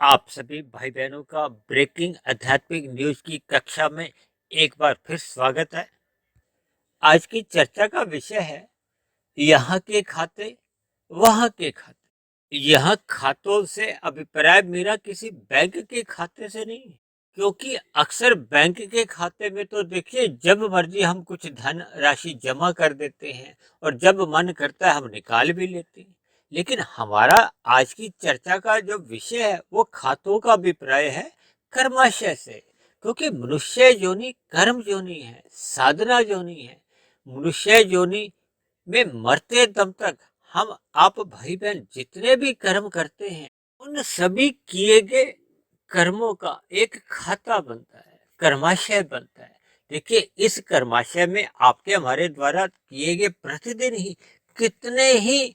आप सभी भाई बहनों का ब्रेकिंग आध्यात्मिक न्यूज की कक्षा में एक बार फिर स्वागत है। आज की चर्चा का विषय है यहाँ के खाते वहाँ के खाते। यह खातों से अभिप्राय मेरा किसी बैंक के खाते से नहीं है, क्योंकि अक्सर बैंक के खाते में तो देखिए जब मर्जी हम कुछ धन राशि जमा कर देते हैं और जब मन करता है हम निकाल भी लेते हैं। लेकिन हमारा आज की चर्चा का जो विषय है वो खातों का अभिप्राय है कर्माशय से, क्योंकि मनुष्य योनि कर्म योनि है, साधना योनि है। मनुष्य योनि में मरते दम तक हम आप भाई बहन जितने भी कर्म करते हैं उन सभी किए गए कर्मों का एक खाता बनता है, कर्माशय बनता है। देखिए इस कर्माशय में आपके हमारे द्वारा किए गए प्रतिदिन ही कितने ही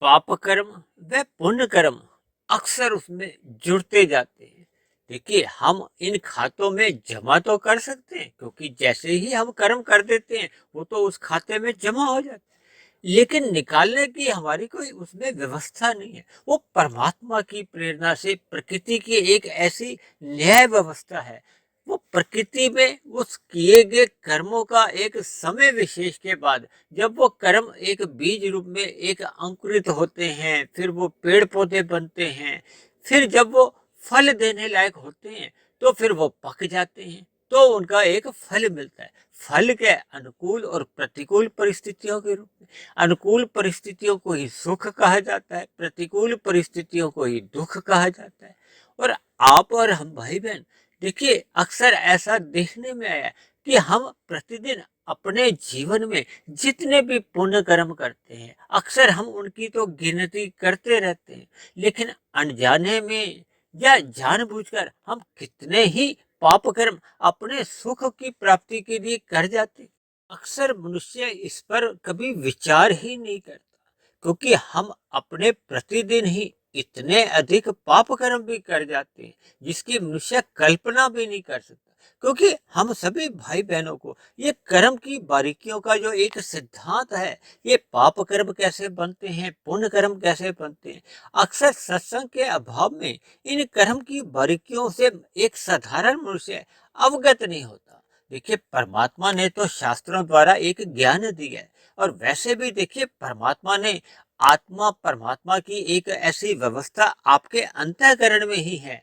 पाप कर्म व पुण्य कर्म अक्सर उसमें जुड़ते जाते हैं। देखिए हम इन खातों में जमा तो कर सकते हैं, क्योंकि जैसे ही हम कर्म कर देते हैं वो तो उस खाते में जमा हो जाता है, लेकिन निकालने की हमारी कोई उसमें व्यवस्था नहीं है। वो परमात्मा की प्रेरणा से प्रकृति की एक ऐसी न्याय व्यवस्था है। वो प्रकृति में उस किए गए कर्मों का एक समय विशेष के बाद जब वो कर्म एक बीज रूप में एक अंकुरित होते हैं, फिर वो पेड़ पौधे बनते हैं, फिर जब वो फल देने लायक होते हैं तो फिर वो पक जाते हैं, तो उनका एक फल मिलता है। फल के अनुकूल और प्रतिकूल परिस्थितियों के रूप में, अनुकूल परिस्थितियों को ही सुख कहा जाता है, प्रतिकूल परिस्थितियों को ही दुख कहा जाता है। और आप और हम भाई बहन देखिए अक्सर ऐसा देखने में आया कि हम प्रतिदिन अपने जीवन में जितने भी पुण्य कर्म करते हैं अक्सर हम उनकी तो गिनती करते रहते हैं, लेकिन अनजाने में या जानबूझकर हम कितने ही पाप कर्म अपने सुख की प्राप्ति के लिए कर जाते। अक्सर मनुष्य इस पर कभी विचार ही नहीं करता, क्योंकि हम अपने प्रतिदिन ही इतने अधिक पाप कर्म भी कर जाते हैं जिसकी मनुष्य कल्पना भी नहीं कर सकता। क्योंकि हम सभी भाई बहनों को ये कर्म की बारीकियों का जो एक सिद्धांत है, ये पाप कर्म कैसे बनते हैं, पुण्य कर्म कैसे बनते हैं, अक्सर सत्संग के अभाव में इन कर्म की बारीकियों से एक साधारण मनुष्य अवगत नहीं होता। देखिए परमात्मा ने तो शास्त्रों द्वारा एक ज्ञान दिया है, और वैसे भी देखिए परमात्मा ने आत्मा परमात्मा की एक ऐसी व्यवस्था आपके अंतःकरण में ही है।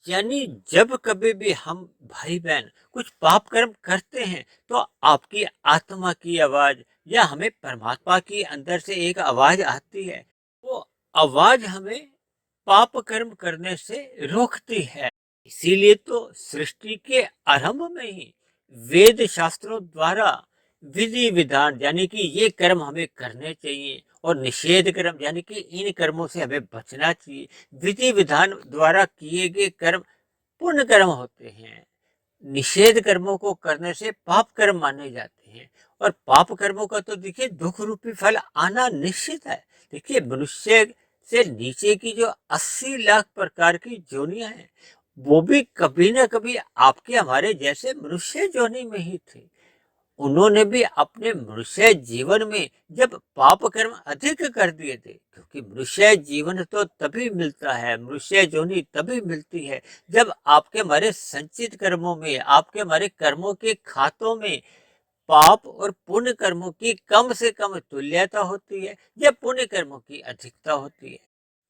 यानी जब कभी भी हम भाई बहन कुछ पाप कर्म करते हैं तो आपकी आत्मा की आवाज या हमें परमात्मा की अंदर से एक आवाज आती है। वो आवाज हमें पाप कर्म करने से रोकती है। इसीलिए तो सृष्टि के आरंभ में ही वेद शास्त्रों द्वारा विधि विधान यानी कि ये कर्म हमें करने चाहिए और निषेध कर्म यानी कि इन कर्मों से हमें बचना चाहिए। विधि विधान द्वारा किए गए कर्म पुण्य कर्म होते हैं। निषेध कर्मों को करने से पाप कर्म माने जाते हैं, और पाप कर्मों का तो देखिए दुख रूपी फल आना निश्चित है। देखिए मनुष्य से नीचे की जो 80 लाख प्रकार की जोनियां हैं वो भी कभी ना कभी आपके हमारे जैसे मनुष्य जोनि में ही थी। उन्होंने भी अपने मनुष्य जीवन में जब पाप कर्म अधिक कर दिए थे, क्योंकि मनुष्य जीवन तो तभी मिलता है, मनुष्य जोनि तभी मिलती है जब आपके हमारे संचित कर्मों में, आपके हमारे कर्मों के खातों में पाप और पुण्य कर्मों की कम से कम तुल्यता होती है या पुण्य कर्मों की अधिकता होती है।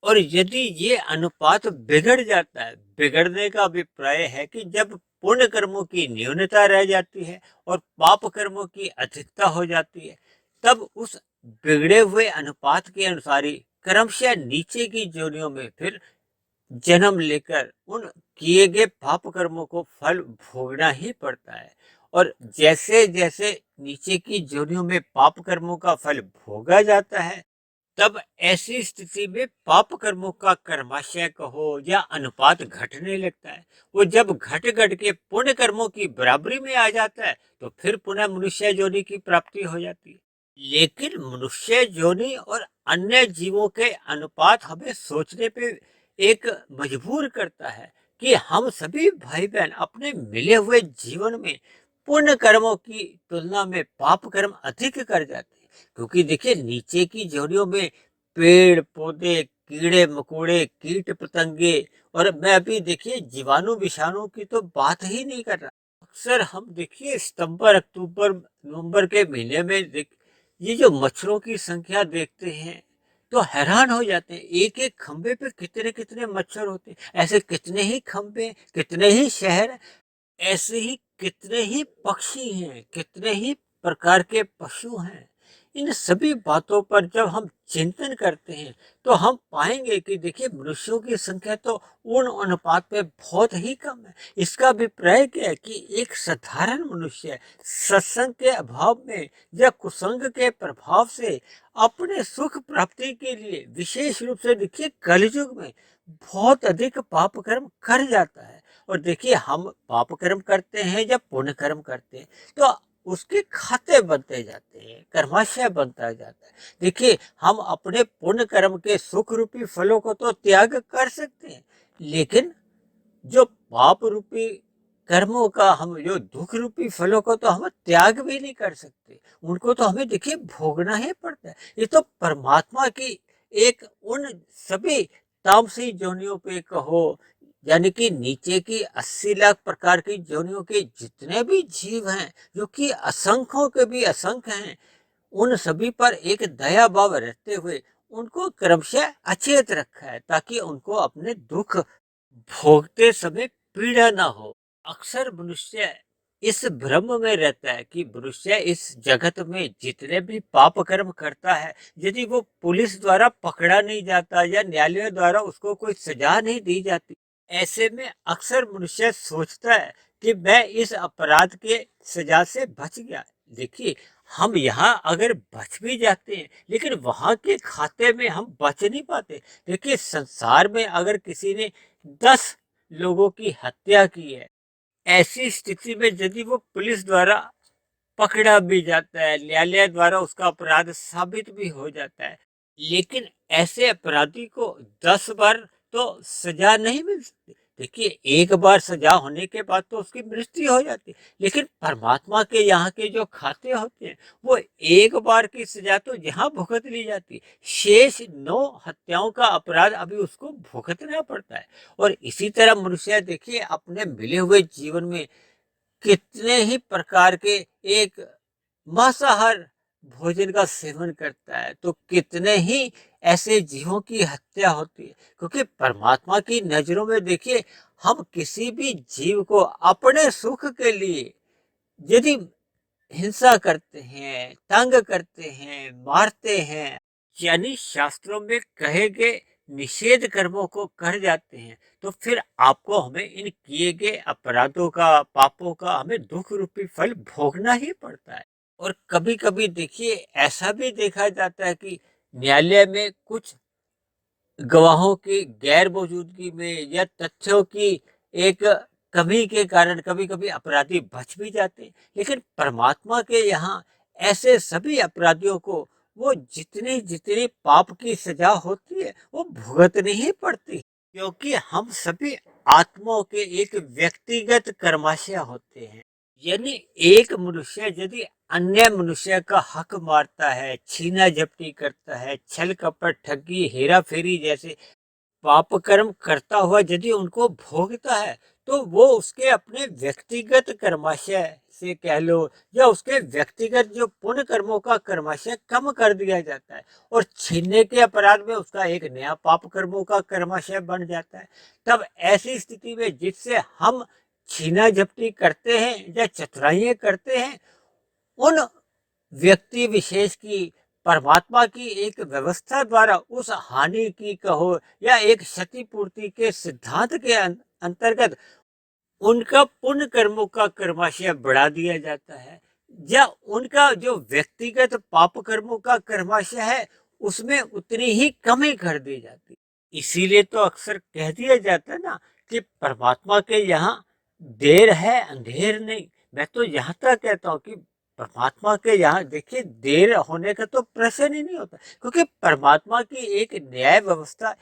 और यदि ये अनुपात बिगड़ जाता है, बिगड़ने का अभिप्राय है कि जब पुण्य कर्मों की न्यूनता रह जाती है और पाप कर्मों की अधिकता हो जाती है, तब उस बिगड़े हुए अनुपात के अनुसार ही क्रमशः नीचे की जोनियों में फिर जन्म लेकर उन किए गए पाप कर्मों को फल भोगना ही पड़ता है। और जैसे जैसे नीचे की जोनियों में पाप कर्मों का फल भोगा जाता है, तब ऐसी स्थिति में पाप कर्मों का कर्माशय कहो या अनुपात घटने लगता है। वो जब घट घट के पुण्य कर्मों की बराबरी में आ जाता है तो फिर पुनः मनुष्य योनि की प्राप्ति हो जाती है। लेकिन मनुष्य योनि और अन्य जीवों के अनुपात हमें सोचने पे एक मजबूर करता है कि हम सभी भाई बहन अपने मिले हुए जीवन में पुण्य कर्मों की तुलना में पाप कर्म अधिक कर जाते हैं। क्योंकि देखिए नीचे की जोनियों में पेड़ पौधे, कीड़े मकोड़े, कीट पतंगे, और मैं अभी देखिए जीवाणु विषाणु की तो बात ही नहीं कर रहा। अक्सर हम देखिए सितंबर अक्टूबर नवंबर के महीने में ये जो मच्छरों की संख्या देखते हैं तो हैरान हो जाते हैं। एक एक खंबे पे कितने कितने मच्छर होते हैं। ऐसे कितने ही खंबे, कितने ही शहर, ऐसे ही कितने ही पक्षी हैं, कितने ही प्रकार के पशु हैं। इन सभी बातों पर जब हम चिंतन करते हैं तो हम पाएंगे कि देखिए मनुष्यों की संख्या तो उन अनुपात में बहुत ही कम है। इसका अभिप्राय क्या है कि एक साधारण मनुष्य सत्संग के अभाव में या कुसंग के प्रभाव से अपने सुख प्राप्ति के लिए विशेष रूप से देखिए कलयुग में बहुत अधिक पाप कर्म कर जाता है। और देखिए हम पाप कर्म करते हैं या पुण्य कर्म करते हैं तो उसके खाते बनते जाते हैं, कर्माशय बनता जाता है। देखिए हम अपने पुण्य कर्म के सुख रूपी फलों को तो त्याग कर सकते हैं, लेकिन जो पाप रूपी कर्मों का हम जो दुख रूपी फलों को तो हम त्याग भी नहीं कर सकते। उनको तो हमें देखिए भोगना ही पड़ता है। ये तो परमात्मा की एक उन सभी तामसी योनियों पे कहो, यानी कि नीचे की 80 लाख प्रकार की योनियों के जितने भी जीव हैं, जो कि असंख्यों के भी असंख्य हैं, उन सभी पर एक दया भाव रहते हुए उनको क्रमशः अचेत रखा है ताकि उनको अपने दुख भोगते समय पीड़ा ना हो। अक्सर मनुष्य इस भ्रम में रहता है कि मनुष्य इस जगत में जितने भी पाप कर्म करता है, यदि वो पुलिस द्वारा पकड़ा नहीं जाता या न्यायालय द्वारा उसको कोई सजा नहीं दी जाती, ऐसे में अक्सर मनुष्य सोचता है कि मैं इस अपराध के सजा से बच गया। देखिए हम यहाँ अगर बच भी जाते हैं लेकिन वहां के खाते में हम बच नहीं पाते। देखिए संसार में अगर किसी ने 10 लोगों की हत्या की है, ऐसी स्थिति में यदि वो पुलिस द्वारा पकड़ा भी जाता है, न्यायालय द्वारा उसका अपराध साबित भी हो जाता है, लेकिन ऐसे अपराधी को 10 बार तो सजा नहीं मिल सकती। देखिए एक बार सजा होने के बाद तो उसकी मृत्यु हो जाती है, लेकिन परमात्मा के यहाँ के जो खाते होते हैं वो एक बार की सजा तो यहाँ भुगत ली जाती है, शेष 9 हत्याओं का अपराध अभी उसको भुगतना पड़ता है। और इसी तरह मनुष्य देखिए अपने मिले हुए जीवन में कितने ही प्रकार के एक मांसाहार भोजन का सेवन करता है, तो कितने ही ऐसे जीवों की हत्या होती है। क्योंकि परमात्मा की नजरों में देखिए हम किसी भी जीव को अपने सुख के लिए यदि हिंसा करते हैं, तंग करते हैं, मारते हैं, यानी शास्त्रों में कहे गए निषेध कर्मों को कर जाते हैं, तो फिर आपको हमें इन किए गए अपराधों का, पापों का हमें दुख रूपी फल भोगना ही पड़ता है। और कभी कभी देखिए ऐसा भी देखा जाता है कि न्यायालय में कुछ गवाहों की गैर मौजूदगी में या तथ्यों की एक कमी के कारण कभी कभी अपराधी बच भी जाते हैं, लेकिन परमात्मा के यहाँ ऐसे सभी अपराधियों को वो जितनी जितनी पाप की सजा होती है वो भुगतनी ही पड़ती है, क्योंकि हम सभी आत्माओं के एक व्यक्तिगत कर्माशय होते हैं। यानी एक मनुष्य यदि अन्य मनुष्य का हक मारता है, छीना झपटी करता है, छल कपट ठगी हेरा फेरी जैसे पाप कर्म करता हुआ यदि उनको भोगता है तो वो उसके अपने व्यक्तिगत कर्माशय से कह लो या उसके व्यक्तिगत जो पुण्य कर्मों का कर्माशय कम कर दिया जाता है, और छीनने के अपराध में उसका एक नया पाप कर्मों का कर्माशय बन जाता है। तब ऐसी स्थिति में जिससे हम छीना झपटी करते हैं या चतुराइयां करते हैं, उन व्यक्ति विशेष की परमात्मा की एक व्यवस्था द्वारा उस हानि की कहो या एक क्षतिपूर्ति के सिद्धांत के अंतर्गत उनका पुण्य कर्मों का कर्माशय बढ़ा दिया जाता है, या उनका जो व्यक्तिगत पाप कर्मों का कर्माशय है उसमें उतनी ही कमी कर दी जाती। इसीलिए तो अक्सर कह दिया जाता है ना कि परमात्मा के यहाँ देर है अंधेर नहीं। मैं तो यहाँ तक कहता हूँ कि परमात्मा के यहाँ देखिए देर होने का तो प्रश्न ही नहीं होता, क्योंकि परमात्मा की एक न्याय व्यवस्था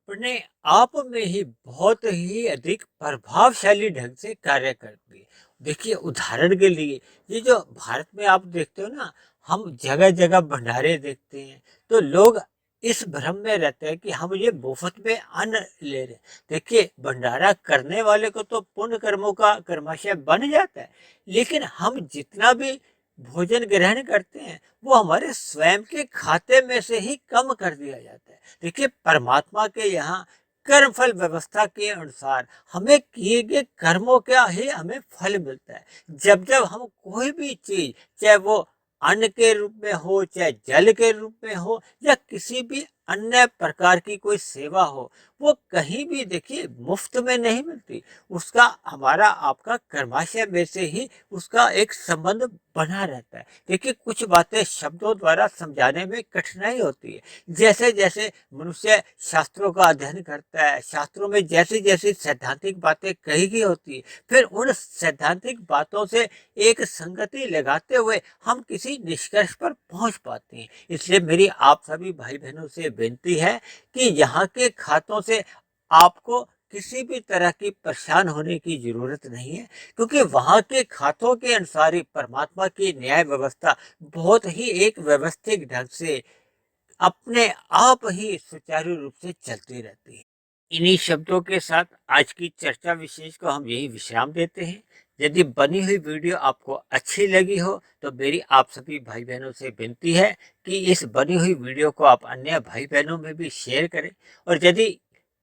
अपने आप में ही बहुत ही अधिक प्रभावशाली ढंग से कार्य करती है। देखिए उदाहरण के लिए ये जो भारत में आप देखते हो ना, हम जगह जगह भंडारे देखते हैं तो लोग इस भ्रम में रहते हैं कि हम ये मुफ्त में अन्न ले रहे हैं। देखिए, भंडारा करने वाले को तो पुण्य कर्मों का कर्माशय बन जाता है, लेकिन हम जितना भी भोजन ग्रहण करते हैं वो हमारे स्वयं के खाते में से ही कम कर दिया जाता है। देखिए, परमात्मा के यहाँ कर्म फल व्यवस्था के अनुसार हमें किए गए कर्मों का ही हमें फल मिलता है। जब जब हम कोई भी चीज, चाहे वो अन्न के रूप में हो, चाहे जल के रूप में हो, या किसी भी अन्य प्रकार की कोई सेवा हो, वो कहीं भी देखिए मुफ्त में नहीं मिलती। उसका हमारा आपका कर्माशय में से ही उसका एक संबंध बना रहता है। देखिए, कुछ बातें शब्दों द्वारा समझाने में कठिनाई होती है। जैसे जैसे मनुष्य शास्त्रों का अध्ययन करता है, शास्त्रों में जैसी जैसी सैद्धांतिक बातें कही गई होती है, फिर उन सैद्धांतिक बातों से एक संगति लगाते हुए हम किसी निष्कर्ष पर पहुंच पाते हैं। इसलिए मेरी आप सभी भाई बहनों से विनती है कि यहाँ के खातों से आपको किसी भी तरह की परेशान होने की जरूरत नहीं है, क्योंकि वहाँ के खातों के अनुसार ही परमात्मा की न्याय व्यवस्था बहुत ही एक व्यवस्थित ढंग से अपने आप ही सुचारू रूप से चलती रहती है। इन्हीं शब्दों के साथ आज की चर्चा विशेष को हम यही विश्राम देते हैं। यदि बनी हुई वीडियो आपको अच्छी लगी हो तो मेरी आप सभी भाई बहनों से विनती है कि इस बनी हुई वीडियो को आप अन्य भाई बहनों में भी शेयर करें। और यदि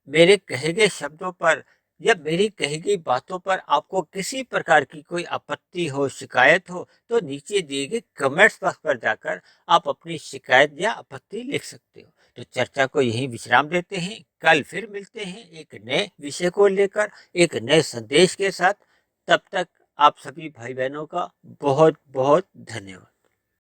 मेरे कहे गए शब्दों पर या मेरी कही गई बातों पर आपको किसी प्रकार की कोई आपत्ति हो, शिकायत हो, तो नीचे दिए गए कमेंट्स बॉक्स पर जाकर आप अपनी शिकायत या आपत्ति लिख सकते हो। तो चर्चा को यहीं विश्राम देते हैं। कल फिर मिलते हैं एक नए विषय को लेकर, एक नए संदेश के साथ। तब तक आप सभी भाई बहनों का बहुत बहुत धन्यवाद।